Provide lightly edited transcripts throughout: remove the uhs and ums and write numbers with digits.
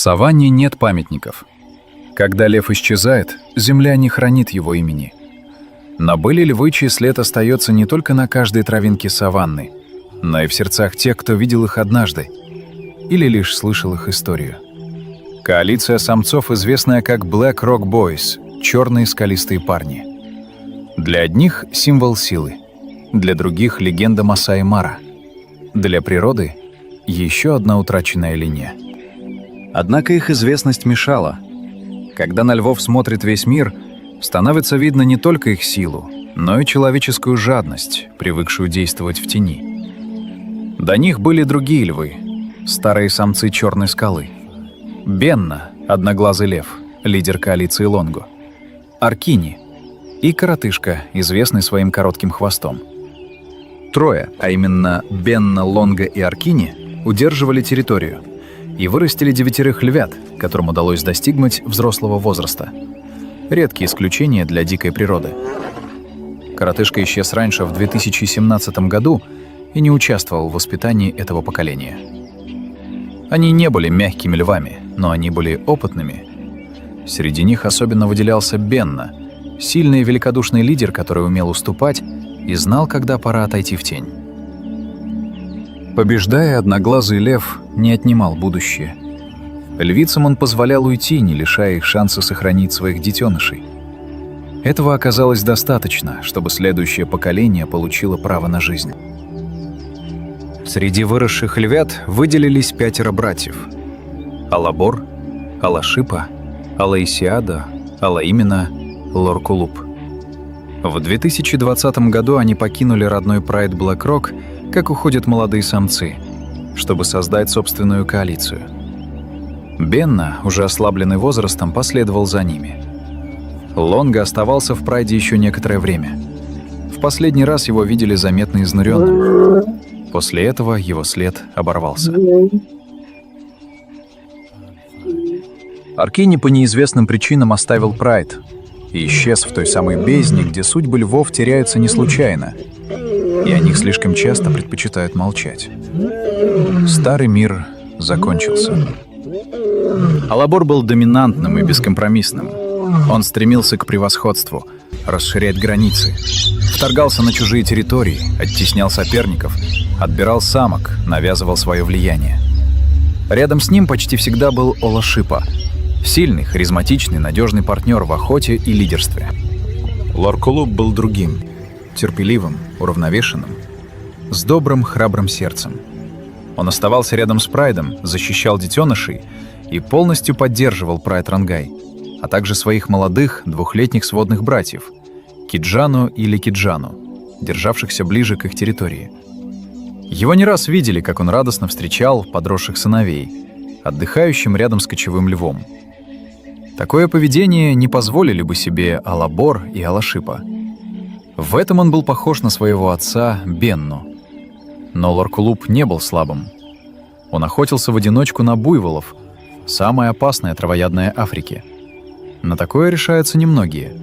саванне нет памятников. Когда лев исчезает, земля не хранит его имени. Но были львы, чей след остается не только на каждой травинке саванны, но и в сердцах тех, кто видел их однажды или лишь слышал их историю. Коалиция самцов, известная как Black Rock Boys — черные скалистые парни. Для одних — символ силы, для других — легенда Масаи Мара. Для природы — еще одна утраченная линия. Однако их известность мешала. Когда на львов смотрит весь мир, становится видно не только их силу, но и человеческую жадность, привыкшую действовать в тени. До них были другие львы, старые самцы Черной скалы. Бенна, одноглазый лев, лидер коалиции Лонго. Аркини и коротышка, известный своим коротким хвостом. Трое, а именно Бенна, Лонго и Аркини, удерживали территорию и вырастили 9 львят, которым удалось достигнуть взрослого возраста. Редкие исключения для дикой природы. Коротышка исчез раньше, в 2017 году, и не участвовал в воспитании этого поколения. Они не были мягкими львами, но они были опытными. Среди них особенно выделялся Бенна, сильный и великодушный лидер, который умел уступать и знал, когда пора отойти в тень. Побеждая, одноглазый лев не отнимал будущее. Львицам он позволял уйти, не лишая их шанса сохранить своих детенышей. Этого оказалось достаточно, чтобы следующее поколение получило право на жизнь. Среди выросших львят выделились 5 братьев: Алабор, Алашипа, Алаисиада, Алаимина, Лоркулуп. В 2020 году они покинули родной прайд Black Rock, как уходят молодые самцы, чтобы создать собственную коалицию. Бенна, уже ослабленный возрастом, последовал за ними. Лонго оставался в прайде еще некоторое время. В последний раз его видели заметно изнуренным. После этого его след оборвался. Аркини по неизвестным причинам оставил прайд и исчез в той самой бездне, где судьбы львов теряются не случайно, и о них слишком часто предпочитают молчать. Старый мир закончился. Алабор был доминантным и бескомпромиссным. Он стремился к превосходству, расширять границы, вторгался на чужие территории, оттеснял соперников, отбирал самок, навязывал свое влияние. Рядом с ним почти всегда был Олашипа, сильный, харизматичный, надежный партнер в охоте и лидерстве. Лоркулуп был другим, терпеливым, уравновешенным, с добрым, храбрым сердцем. Он оставался рядом с прайдом, защищал детенышей и полностью поддерживал прайд Рангай, а также своих молодых 2-летних сводных братьев Киджану и Ликиджану, державшихся ближе к их территории. Его не раз видели, как он радостно встречал подросших сыновей, отдыхающим рядом с кочевым львом. Такое поведение не позволили бы себе Алабор и Алашипа. В этом он был похож на своего отца Бенну. Но Лоркулуп не был слабым. Он охотился в одиночку на буйволов, самое опасное травоядное Африки. На такое решаются немногие.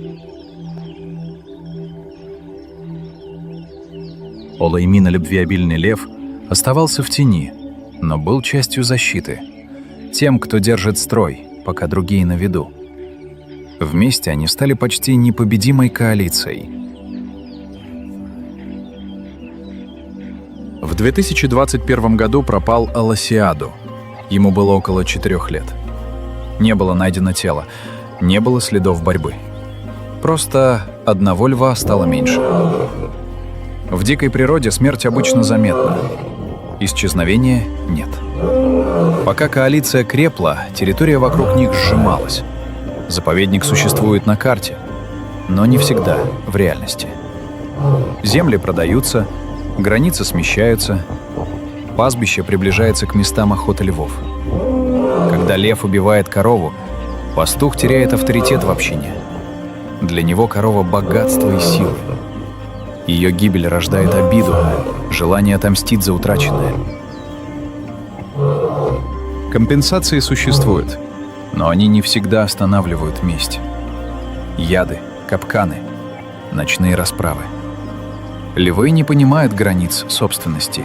Олаимина, любвеобильный лев, оставался в тени, но был частью защиты. Тем, кто держит строй, пока другие на виду. Вместе они стали почти непобедимой коалицией. В 2021 году пропал Аласиаду. Ему было около 4 лет. Не было найдено тело, не было следов борьбы. Просто одного льва стало меньше. В дикой природе смерть обычно заметна. Исчезновения нет. Пока коалиция крепла, территория вокруг них сжималась. Заповедник существует на карте, но не всегда в реальности. Земли продаются, границы смещаются, пастбище приближается к местам охоты львов. Когда лев убивает корову, пастух теряет авторитет в общине. Для него корова — богатство и сила. Ее гибель рождает обиду, желание отомстить за утраченное. Компенсации существуют, но они не всегда останавливают месть. Яды, капканы, ночные расправы. Львы не понимают границ собственности,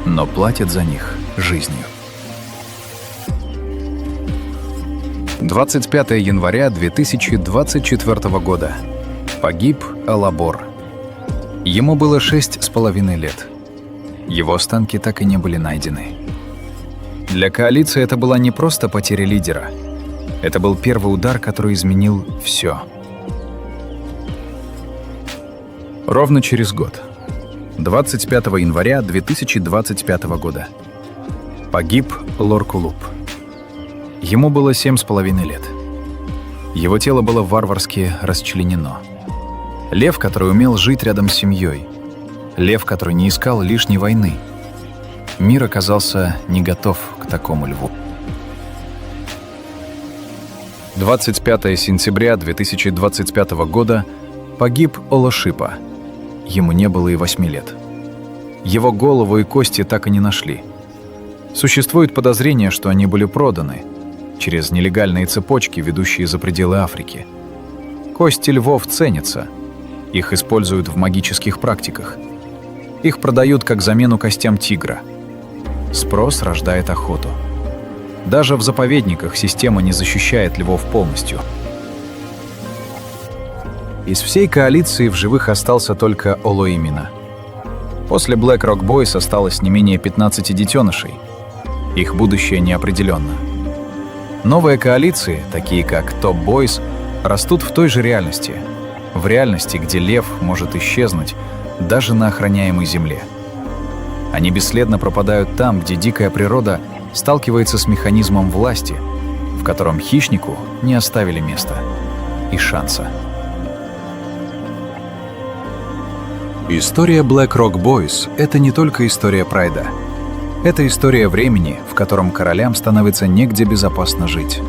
но платят за них жизнью. 25 января 2024 года. Погиб Алабор. Ему было 6,5 лет. Его останки так и не были найдены. Для коалиции это была не просто потеря лидера. Это был первый удар, который изменил все. Ровно через год, 25 января 2025 года, погиб Лоркулуп. Ему было 7,5 лет. Его тело было варварски расчленено. Лев, который умел жить рядом с семьей. Лев, который не искал лишней войны. Мир оказался не готов к такому льву. 25 сентября 2025 года погиб Олошипа. Ему не было и 8 лет. Его голову и кости так и не нашли. Существует подозрение, что они были проданы через нелегальные цепочки, ведущие за пределы Африки. Кости львов ценятся. Их используют в магических практиках. Их продают как замену костям тигра. Спрос рождает охоту. Даже в заповедниках система не защищает львов полностью. Из всей коалиции в живых остался только Олоимина. После Black Rock Boys осталось не менее 15 детенышей. Их будущее неопределенно. Новые коалиции, такие как Top Boys, растут в той же реальности. В реальности, где лев может исчезнуть даже на охраняемой земле. Они бесследно пропадают там, где дикая природа сталкивается с механизмом власти, в котором хищнику не оставили места и шанса. История Black Rock Boys — это не только история прайда. Это история времени, в котором королям становится негде безопасно жить.